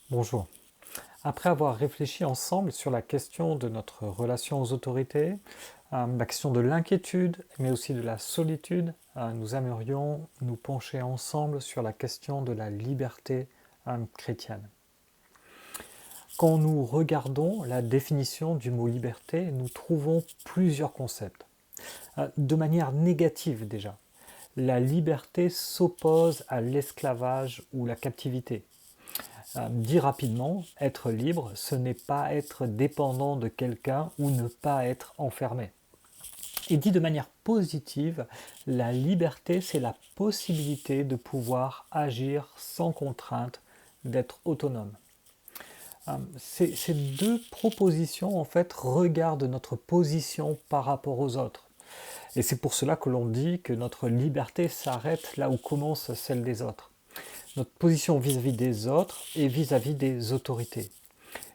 Bonjour. Après avoir réfléchi ensemble sur la question de notre relation aux autorités, la question de l'inquiétude, mais aussi de la solitude, nous aimerions nous pencher ensemble sur la question de la liberté chrétienne. Quand nous regardons la définition du mot liberté, nous trouvons plusieurs concepts. De manière négative déjà, la liberté s'oppose à l'esclavage ou la captivité. Dit rapidement, être libre, ce n'est pas être dépendant de quelqu'un ou ne pas être enfermé. Et dit de manière positive, la liberté, c'est la possibilité de pouvoir agir sans contrainte, d'être autonome. Ces deux propositions, en fait, regardent notre position par rapport aux autres. Et c'est pour cela que l'on dit que notre liberté s'arrête là où commence celle des autres. Notre position vis-à-vis des autres et vis-à-vis des autorités.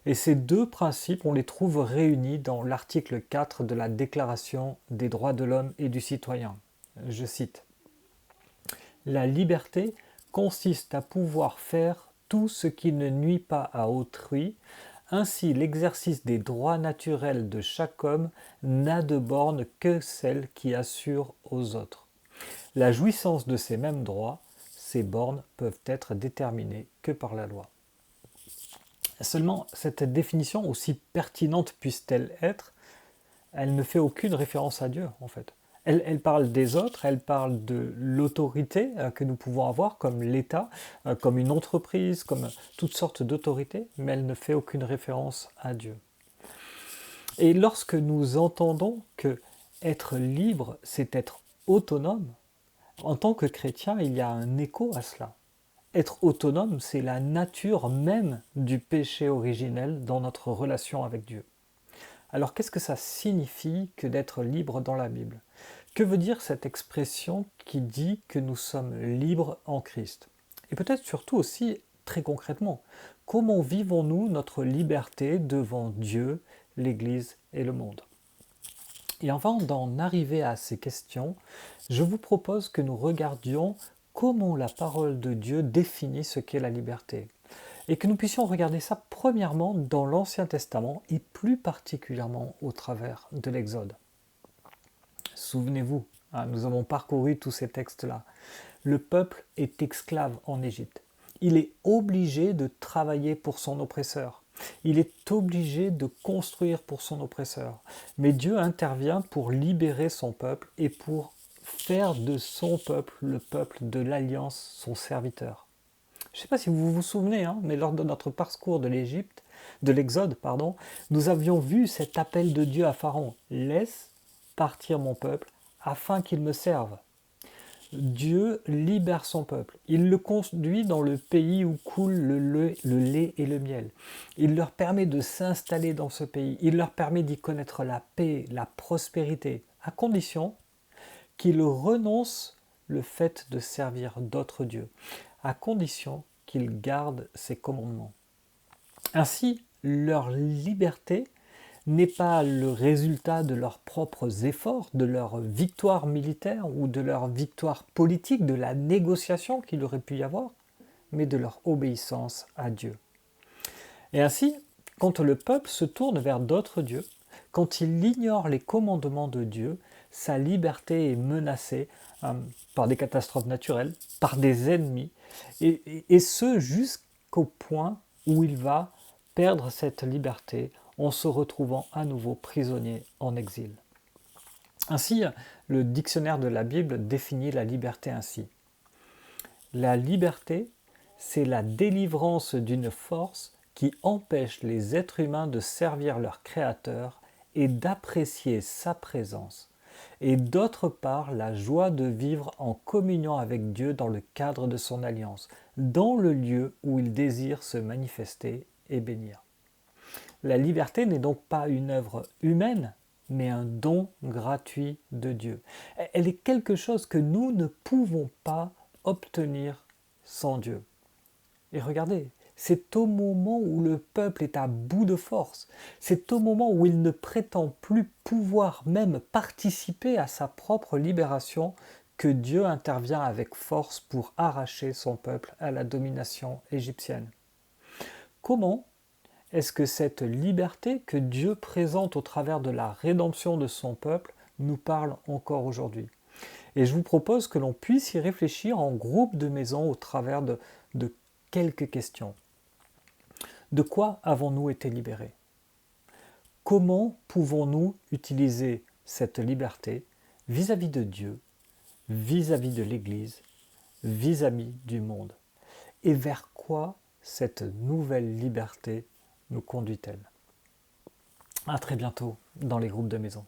Et ces deux principes, on les trouve réunis dans l'article 4 de la Déclaration des droits de l'homme et du citoyen. Je cite: La liberté consiste à pouvoir faire tout ce qui ne nuit pas à autrui. Ainsi, l'exercice des droits naturels de chaque homme n'a de borne que celle qui assure aux autres. La jouissance de ces mêmes droits, ces bornes peuvent être déterminées que par la loi. Seulement, cette définition, aussi pertinente puisse-t-elle être, elle ne fait aucune référence à Dieu, en fait. Elle parle des autres, elle parle de l'autorité que nous pouvons avoir, comme l'État, comme une entreprise, comme toutes sortes d'autorités, mais elle ne fait aucune référence à Dieu. Et lorsque nous entendons que être libre, c'est être autonome, en tant que chrétien, il y a un écho à cela. Être autonome, c'est la nature même du péché originel dans notre relation avec Dieu. Alors qu'est-ce que ça signifie que d'être libre dans la Bible? Que veut dire cette expression qui dit que nous sommes libres en Christ? Et peut-être surtout aussi, très concrètement, comment vivons-nous notre liberté devant Dieu, l'Église et le monde? Et avant d'en arriver à ces questions, je vous propose que nous regardions comment la parole de Dieu définit ce qu'est la liberté. Et que nous puissions regarder ça premièrement dans l'Ancien Testament et plus particulièrement au travers de l'Exode. Souvenez-vous, nous avons parcouru tous ces textes-là. Le peuple est esclave en Égypte. Il est obligé de travailler pour son oppresseur. Il est obligé de construire pour son oppresseur. Mais Dieu intervient pour libérer son peuple et pour faire de son peuple, le peuple de l'Alliance, son serviteur. Je ne sais pas si vous vous souvenez, mais lors de notre parcours de l'Égypte, de l'Exode, pardon, nous avions vu cet appel de Dieu à Pharaon. Laisse partir mon peuple afin qu'il me serve. Dieu libère son peuple. Il le conduit dans le pays où coule le lait et le miel. Il leur permet de s'installer dans ce pays. Il leur permet d'y connaître la paix, la prospérité, à condition qu'ils renoncent le fait de servir d'autres dieux, à condition qu'ils gardent ses commandements. Ainsi, leur liberté n'est pas le résultat de leurs propres efforts, de leur victoire militaire ou de leur victoire politique, de la négociation qu'il aurait pu y avoir, mais de leur obéissance à Dieu. Et ainsi, quand le peuple se tourne vers d'autres dieux, quand il ignore les commandements de Dieu, sa liberté est menacée par des catastrophes naturelles, par des ennemis, et ce jusqu'au point où il va perdre cette liberté en se retrouvant à nouveau prisonnier en exil. Ainsi, le dictionnaire de la Bible définit la liberté ainsi. La liberté, c'est la délivrance d'une force qui empêche les êtres humains de servir leur Créateur et d'apprécier sa présence, et d'autre part la joie de vivre en communion avec Dieu dans le cadre de son alliance, dans le lieu où il désire se manifester et bénir. La liberté n'est donc pas une œuvre humaine, mais un don gratuit de Dieu. Elle est quelque chose que nous ne pouvons pas obtenir sans Dieu. Et regardez, c'est au moment où le peuple est à bout de force, c'est au moment où il ne prétend plus pouvoir même participer à sa propre libération que Dieu intervient avec force pour arracher son peuple à la domination égyptienne. comment est-ce que cette liberté que Dieu présente au travers de la rédemption de son peuple nous parle encore aujourd'hui? Et je vous propose que l'on puisse y réfléchir en groupe de maison au travers de quelques questions. De quoi avons-nous été libérés? Comment pouvons-nous utiliser cette liberté vis-à-vis de Dieu, vis-à-vis de l'Église, vis-à-vis du monde? Et vers quoi cette nouvelle liberté nous conduit-elle? À très bientôt dans les groupes de maison.